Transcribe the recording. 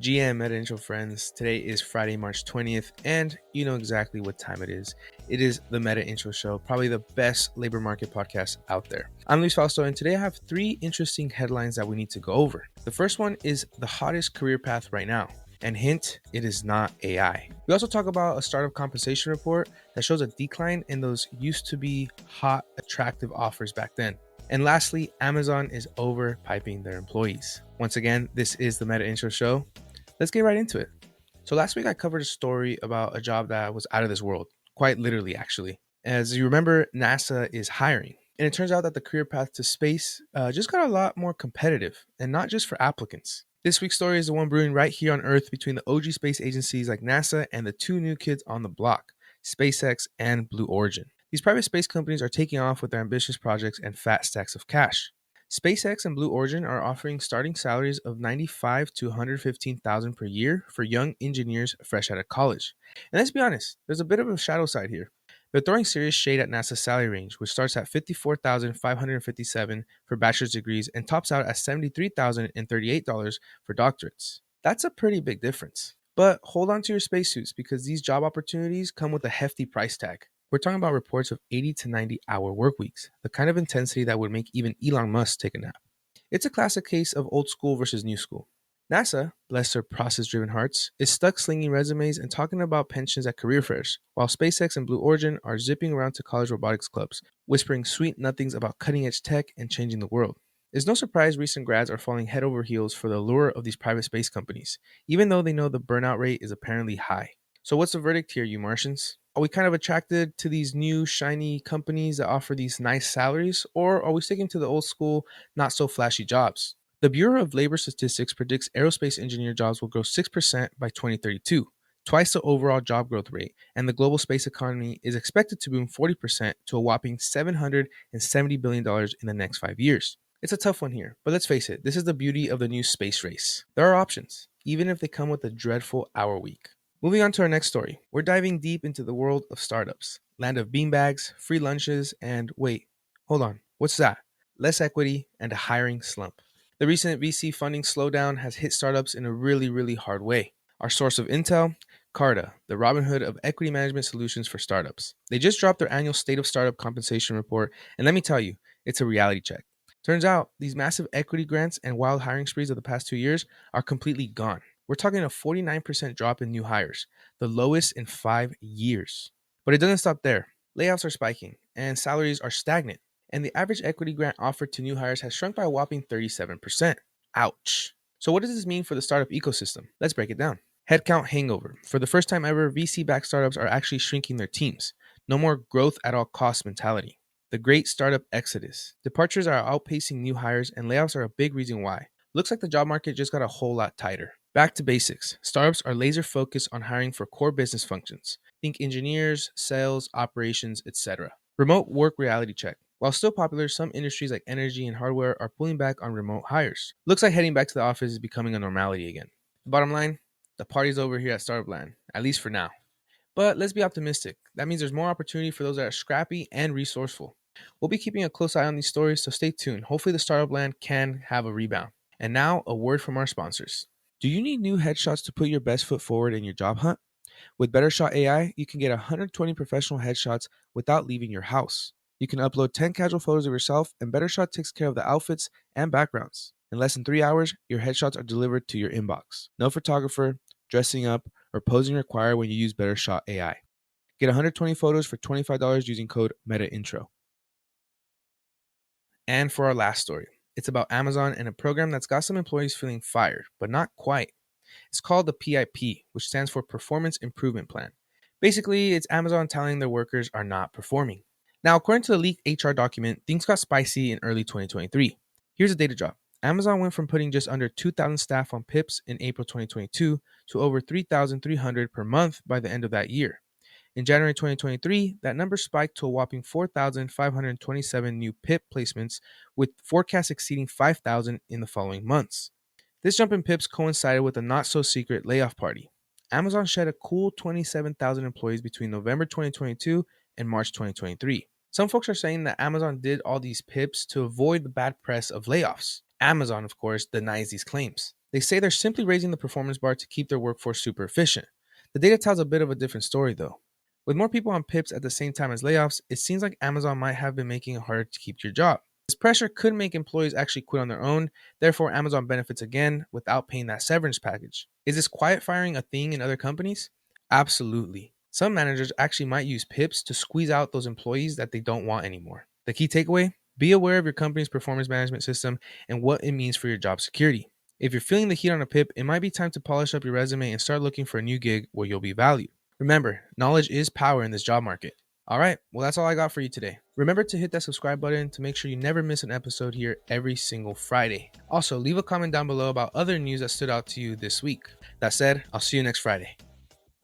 GM Meta Intro friends, today is Friday, March 20th, and you know exactly what time it is. It is the Meta Intro Show, probably the best labor market podcast out there. I'm Luis Fausto, and today I have three interesting headlines that we need to go over. The first one is the hottest career path right now. And hint, it is not AI. We also talk about a startup compensation report that shows a decline in those used to be hot, attractive offers back then. And lastly, Amazon is overpiping their employees. Once again, this is the Meta Intro Show. Let's get right into it. So last week I covered a story about a job that was out of this world, quite literally actually. As you remember, NASA is hiring. And it turns out that the career path to space just got a lot more competitive, and not just for applicants. This week's story is the one brewing right here on Earth between the OG space agencies like NASA and the two new kids on the block, SpaceX and Blue Origin. These private space companies are taking off with their ambitious projects and fat stacks of cash. SpaceX and Blue Origin are offering starting salaries of $95,000 to $115,000 per year for young engineers fresh out of college. And let's be honest, there's a bit of a shadow side here. They're throwing serious shade at NASA's salary range, which starts at $54,557 for bachelor's degrees and tops out at $73,038 for doctorates. That's a pretty big difference. But hold on to your spacesuits because these job opportunities come with a hefty price tag. We're talking about reports of 80 to 90-hour work weeks, the kind of intensity that would make even Elon Musk take a nap. It's a classic case of old school versus new school. NASA, bless their process-driven hearts, is stuck slinging resumes and talking about pensions at career fairs, while SpaceX and Blue Origin are zipping around to college robotics clubs, whispering sweet nothings about cutting-edge tech and changing the world. It's no surprise recent grads are falling head over heels for the allure of these private space companies, even though they know the burnout rate is apparently high. So what's the verdict here, you Martians? Are we kind of attracted to these new, shiny companies that offer these nice salaries, or are we sticking to the old school, not so flashy jobs? The Bureau of Labor Statistics predicts aerospace engineer jobs will grow 6% by 2032, twice the overall job growth rate, and the global space economy is expected to boom 40% to a whopping $770 billion in the next 5 years. It's a tough one here, but let's face it, this is the beauty of the new space race. There are options, even if they come with a dreadful hour week. Moving on to our next story, we're diving deep into the world of startups, land of beanbags, free lunches, and wait, hold on, what's that? Less equity and a hiring slump. The recent VC funding slowdown has hit startups in a really hard way. Our source of intel, Carta, the Robin Hood of equity management solutions for startups. They just dropped their annual State of Startup Compensation report, and let me tell you, it's a reality check. Turns out, these massive equity grants and wild hiring sprees of the past 2 years are completely gone. We're talking a 49% drop in new hires, the lowest in 5 years. But it doesn't stop there. Layoffs are spiking, and salaries are stagnant. And the average equity grant offered to new hires has shrunk by a whopping 37%. Ouch. So what does this mean for the startup ecosystem? Let's break it down. Headcount hangover. For the first time ever, VC-backed startups are actually shrinking their teams. No more growth at all costs mentality. The great startup exodus. Departures are outpacing new hires, and layoffs are a big reason why. Looks like the job market just got a whole lot tighter. Back to basics. Startups are laser focused on hiring for core business functions. Think engineers, sales, operations, etc. Remote work reality check. While still popular, some industries like energy and hardware are pulling back on remote hires. Looks like heading back to the office is becoming a normality again. Bottom line, the party's over here at Startup Land, at least for now. But let's be optimistic. That means there's more opportunity for those that are scrappy and resourceful. We'll be keeping a close eye on these stories, so stay tuned. Hopefully the Startup Land can have a rebound. And now, a word from our sponsors. Do you need new headshots to put your best foot forward in your job hunt? With BetterShot AI, you can get 120 professional headshots without leaving your house. You can upload 10 casual photos of yourself, and BetterShot takes care of the outfits and backgrounds. In less than 3 hours, your headshots are delivered to your inbox. No photographer, dressing up, or posing required when you use BetterShot AI. Get 120 photos for $25 using code METAINTRO. And for our last story, it's about Amazon and a program that's got some employees feeling fired, but not quite. It's called the PIP, which stands for Performance Improvement Plan. Basically, it's Amazon telling their workers are not performing. Now, according to the leaked HR document, things got spicy in early 2023. Here's a data drop. Amazon went from putting just under 2,000 staff on PIPs in April 2022 to over 3,300 per month by the end of that year. In January 2023, that number spiked to a whopping 4,527 new PIP placements, with forecasts exceeding 5,000 in the following months. This jump in PIPs coincided with a not-so-secret layoff party. Amazon shed a cool 27,000 employees between November 2022 and March 2023. Some folks are saying that Amazon did all these PIPs to avoid the bad press of layoffs. Amazon, of course, denies these claims. They say they're simply raising the performance bar to keep their workforce super efficient. The data tells a bit of a different story though. With more people on PIPs at the same time as layoffs, it seems like Amazon might have been making it harder to keep your job. This pressure could make employees actually quit on their own, therefore, Amazon benefits again without paying that severance package. Is this quiet firing a thing in other companies? Absolutely. Some managers actually might use PIPs to squeeze out those employees that they don't want anymore. The key takeaway: be aware of your company's performance management system and what it means for your job security. If you're feeling the heat on a PIP, it might be time to polish up your resume and start looking for a new gig where you'll be valued. Remember, knowledge is power in this job market. All right, well, that's all I got for you today. Remember to hit that subscribe button to make sure you never miss an episode here every single Friday. Also, leave a comment down below about other news that stood out to you this week. That said, I'll see you next Friday.